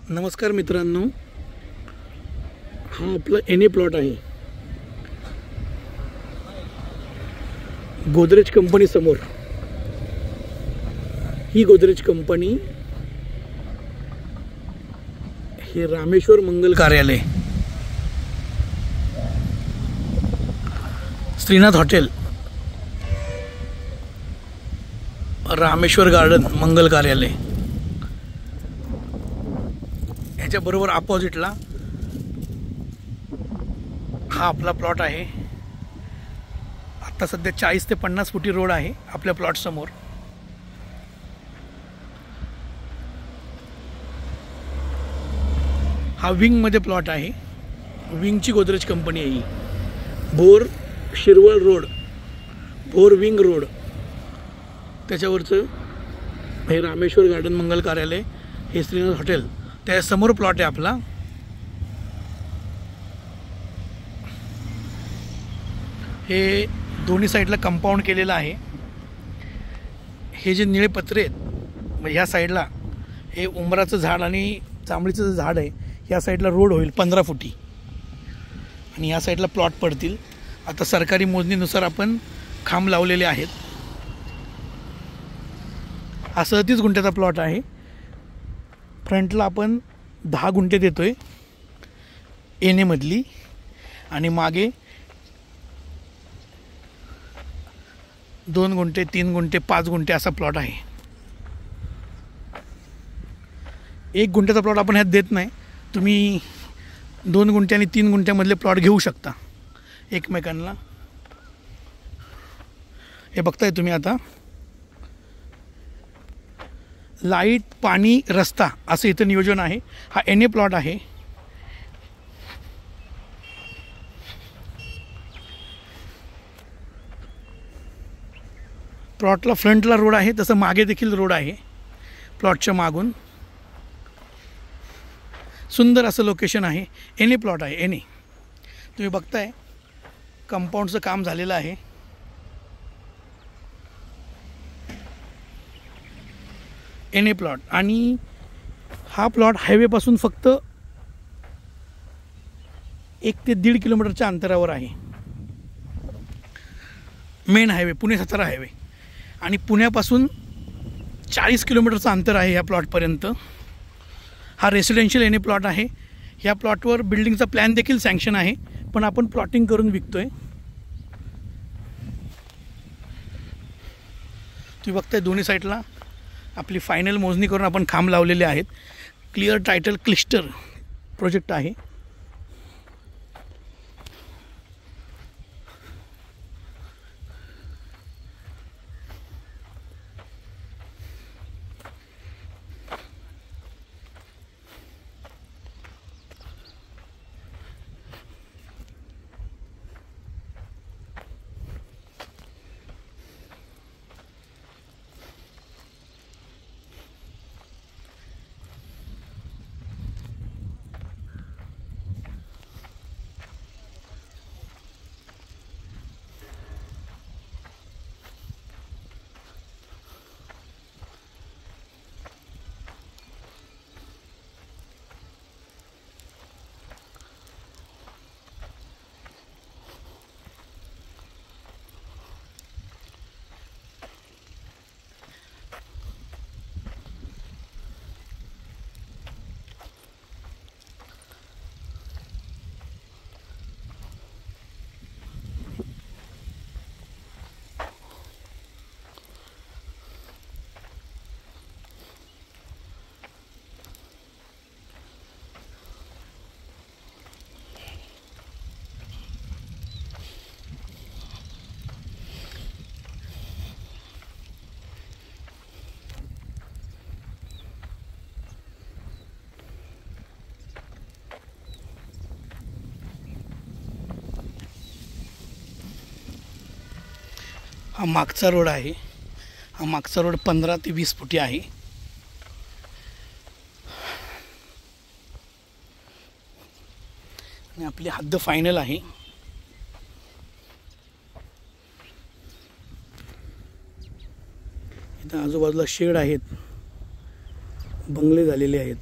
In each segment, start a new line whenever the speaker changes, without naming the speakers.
नमस्कार मित्रांनो, हा आपला एने प्लॉट आहे. गोदरेज कंपनी समोर. ही गोदरेज कंपनी, हे रामेश्वर मंगल कार्यालय, श्रीनाथ हॉटेल, रामेश्वर गार्डन मंगल कार्यालय, याच्या बरोबर अपोजिटला हा आपला प्लॉट आहे. आता सध्या 40 ते 50 फुटी रोड आहे आपल्या प्लॉट समोर. हा विंग मध्ये प्लॉट आहे. विंगची गोदरेज कंपनी आहे ही. भोर शिरवळ रोड, भोर विंग रोड, त्याच्यावरचं हे रामेश्वर गार्डन मंगल कार्यालय, हे श्रीनाथ हॉटेल, त्या समोर प्लॉट आहे आपला. हे दोन्ही साईडला कंपाऊंड केलेलं आहे. हे जे निळे पत्रे आहेत, म्हणजे ह्या साईडला हे उंबराचं झाड आणि जांभळीचं झाड आहे. ह्या साईडला रोड होईल 15 फुटी आणि ह्या साईडला प्लॉट पडतील. आता सरकारी मोजणीनुसार आपण खांब लावलेले आहेत. हा 37 गुंठ्याचा प्लॉट आहे. फ्रंटला आपण 10 गुंठे देतोय एनेमधली, आणि मागे 2 गुंठे, 3 गुंठे, 5 गुंठे असा प्लॉट आहे. 1 गुंठ्याचा प्लॉट आपण ह्यात देत नाही. तुम्ही 2 गुंठे आणि 3 गुंठ्यामधले प्लॉट घेऊ शकता एकमेकांना. हे बघताय तुम्ही आता. लाईट, पाणी, रस्ता असं इथं नियोजन आहे. हा एने प्लॉट आहे. प्लॉटला फ्रंटला रोड आहे, तसं मागे देखील रोड आहे प्लॉटच्या मागून. सुंदर असं लोकेशन आहे. एने प्लॉट आहे. एने तुम्ही बघताय, कंपाऊंडचं काम झालेलं आहे. एने प्लॉट, आणि हा प्लॉट हायवेपासून फक्त 1 ते 1.5 किलोमीटरच्या अंतरावर आहे. Main highway, Pune Satara highway, आणि पुण्यापासून 40 किलोमीटरचं अंतर आहे या प्लॉटपर्यंत. हा रेसिडेन्शियल एने प्लॉट आहे. ह्या प्लॉटवर बिल्डिंगचा प्लॅन देखील सँक्शन आहे, पण आपण प्लॉटिंग करून विकतोय. तुम्ही बघताय दोन्ही साईडला आपली फायनल मोजणी करून आपण खांब लावलेले आहेत. क्लिअर टायटल क्लिस्टर प्रोजेक्ट आहे. हा मागचा रोड आहे. हा मागचा रोड 15 ते 20 फुटी आहे. आणि आपली हद्द फायनल आहे. इथं आजूबाजूला शेड आहेत, बंगले झालेले आहेत.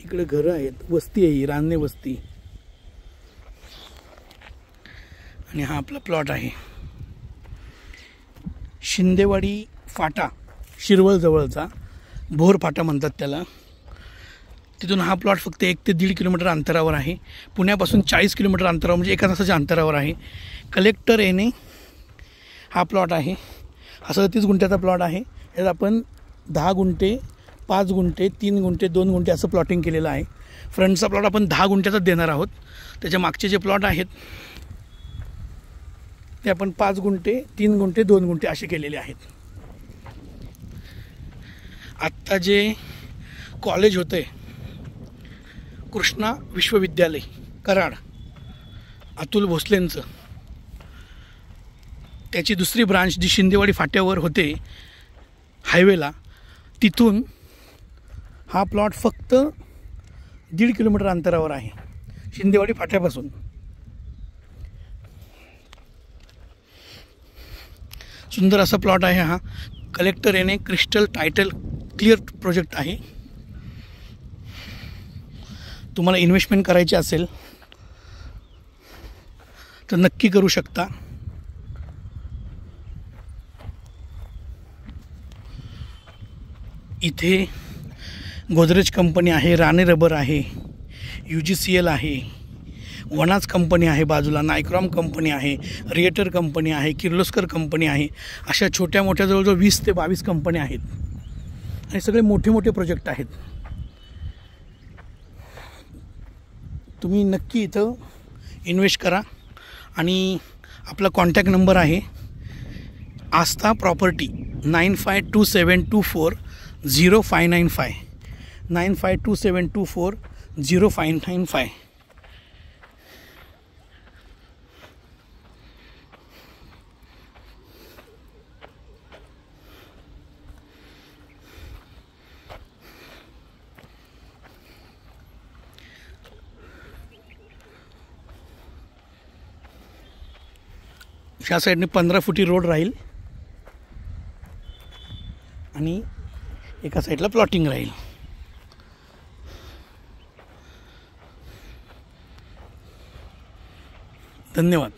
तिकडे घरं आहेत, वस्ती आहे ही, रान्ने वस्ती. आणि हा आपला प्लॉट आहे शिंदेवाडी फाटा, शिरवळ जवळचा भोर फाटा म्हणतात त्याला. तिथून हा प्लॉट फक्त 1 ते 1.5 किलोमीटर अंतरावर आहे. पुण्यापासून 40 किलोमीटर अंतरावर, म्हणजे 1 तासाच्या अंतरावर आहे. कलेक्टर येणे हा प्लॉट आहे. हा 37 गुंठ्याचा प्लॉट आहे. यात आपण 10 गुंठे, 5 गुंठे, 3 गुंठे, 2 गुंठे असं प्लॉटिंग केलेलं आहे. फ्रंटचा प्लॉट आपण 10 गुंठ्याचाच देणार आहोत. त्याच्या मागचे जे प्लॉट आहेत ते आपण 5 गुंठे, 3 गुंठे, 2 गुंठे असे केलेले आहेत. आत्ता जे कॉलेज होते कृष्णा विश्वविद्यालय कराड, अतुल भोसलेंचं, त्याची दुसरी ब्रांच जी शिंदेवाडी फाट्यावर होते हायवेला, तिथून हा प्लॉट फक्त 1.5 किलोमीटर अंतरावर आहे शिंदेवाडी फाट्यापासून. सुंदर असा प्लॉट आहे हा. कलेक्टर येणे क्रिस्टल टायटल क्लिअर प्रोजेक्ट आहे. तुम्हाला इन्व्हेस्टमेंट करायची असेल तर नक्की करू शकता. इथे गोदरेज कंपनी आहे, राणे रबर आहे, UGCL आहे, वनाज कंपनी आहे बाजूला, नायक्रॉम कंपनी आहे, रिएटर कंपनी आहे, किर्लोस्कर कंपनी आहे. अशा छोट्या मोठ्या जवळजवळ 20 ते 22 कंपन्या आहेत. आणि सगळे मोठे मोठे प्रोजेक्ट आहेत. तुम्ही नक्की इथं इन्व्हेस्ट करा. आणि आपला कॉन्टॅक्ट नंबर आहे आस्था प्रॉपर्टी 9527240595 9527240595. ह्या साईडने 15 फुटी रोड राहील आणि एका साईडला प्लॉटिंग राहील. धन्यवाद.